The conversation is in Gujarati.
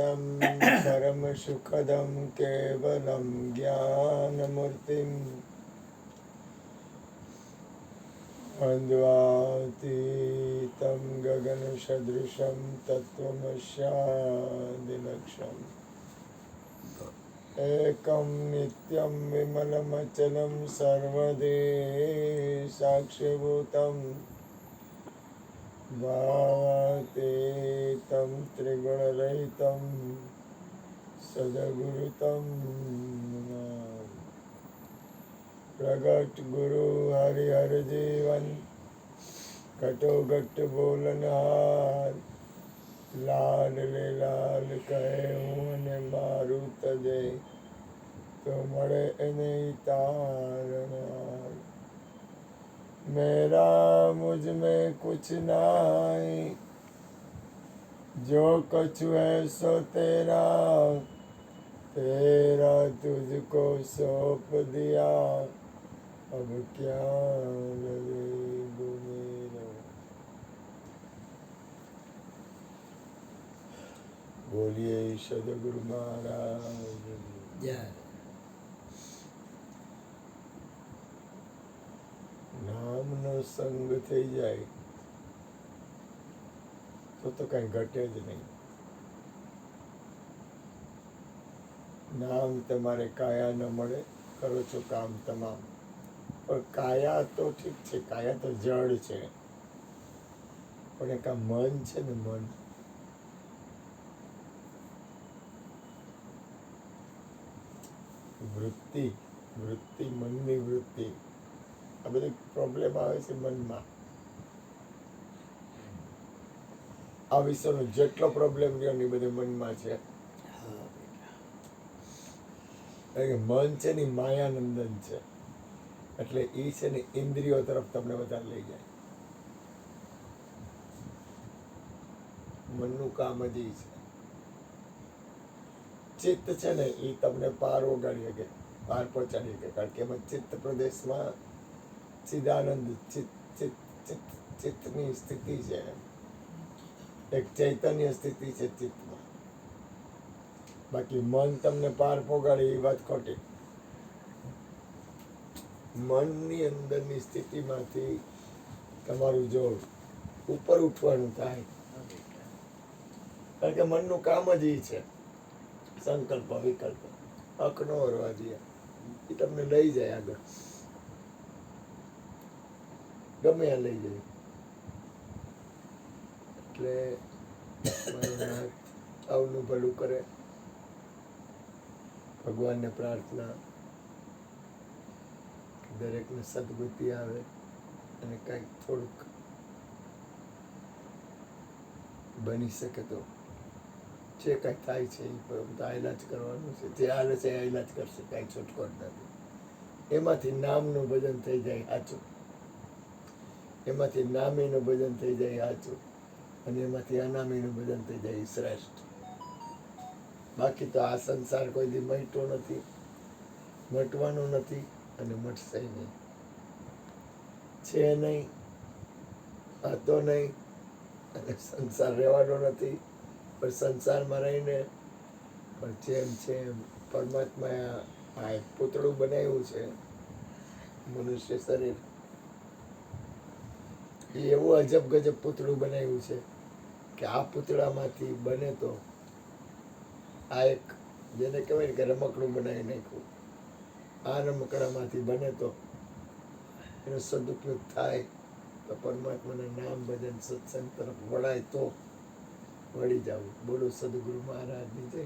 पदं परमसुखदं केवलं ज्ञानमूर्तिम् द्वातीतं गगनसदृशं तत्त्वमस्यादिलक्ष्यम् एकं नित्यं विमलमचलं सर्वदे साक्षिभूतं भावातीतं त्रिगुणरहितं सद्गुरुतं प्रगट गुरु हरिहर जीवन घटोघट बोलनहार લાડલે લાલ કહે હું અને મારું તજે તો મળે એને તારનાર મેરા મુझ में कुछ नाई जो कुछ है सो तेरा तेरा तुझको सौंप दिया अब क्या लगे मेरा बोलिए सदगुरु महाराज જય નામનો સંગ થઈ જાય તો કઈ ઘટે જ નહીં. નામ તમારે કાયા ન મળે, કરો છો કામ તમામ. પણ કાયા તો ઠીક છે, કાયા તો જડ છે, પણ એક આ મન છે ને, મન વૃત્તિ વૃત્તિ મનની વૃત્તિ, આ બધી પ્રોબ્લેમ આવે છે મનમાં. આ વિશ્વનો જેટલો પ્રોબ્લેમ રહ્યો ને એ બધે મનમાં છે. કારણ કે મન છે ને માયાનંદન છે, એટલે એ છે ને ઇન્દ્રિયો તરફ તમને વધારે લઈ જાય. મનનું કામ જ એ છે. ચિત્ત છે ને એ તમને પાર ઓગાડી શકે, પાર પહોંચાડી શકે. કારણ કે એમાં ચિત્ત પ્રદેશમાં ચિદાનંદ ચિત્તની સ્થિતિ છે, એક ચૈતન્ય સ્થિતિ છે ચિત્તમાં. બાકી મન તમને પાર પોગાડે એ વાત ખોટી. મનની અંદરની સ્થિતિમાંથી તમારું જો ઉપર ઉઠવાનું થાય, કારણ કે મનનું કામ જ એ છે. સંકલ્પ વિકલ્પ હક નો હરવા દે, એ તમને લઈ જાય આગળ, ગમે આ લઈ જાય. એટલે મારો નાથ આવનું ભલું કરે. ભગવાનને પ્રાર્થના દરેકને સદબુદ્ધિ આવે અને કંઈક થોડુંક બની શકે તો જે કંઈ થાય છે એ બધા ઇલાજ કરવાનું છે. જે હાલે છે એ ઇલાજ કરશે, કાંઈ છૂટકો જ નથી. એમાંથી નામનું ભજન થઈ જાય સાચું, એમાંથી નામીનું ભજન થઈ જાય સાચું, અને એમાંથી અનામીનું ભજન થઈ જાય શ્રેષ્ઠ. બાકી તો આ સંસાર કોઈ દી મટ્યો નથી, મટવાનો નથી અને મટશે નહીં. છે નહીં, હતો નહીં, અને સંસાર રહેવાનો નથી. પણ સંસારમાં રહીને પણ જેમ છે એમ પરમાત્માએ આ એક પૂતળું બનાવ્યું છે, મનુષ્ય શરીર. એ એવું અજબ ગજબ પૂતળું બનાવ્યું છે કે આ પૂતળામાંથી બને તો આ એક જેને કહેવાય ને કે રમકડું બનાવી નાખ્યું. આ રમકડામાંથી બને તો એનો સદુપયોગ થાય તો પરમાત્માના નામ ભજન સત્સંગ તરફ વળાય તો વળી જવું. બોલો સદગુરુ મહારાજની જય.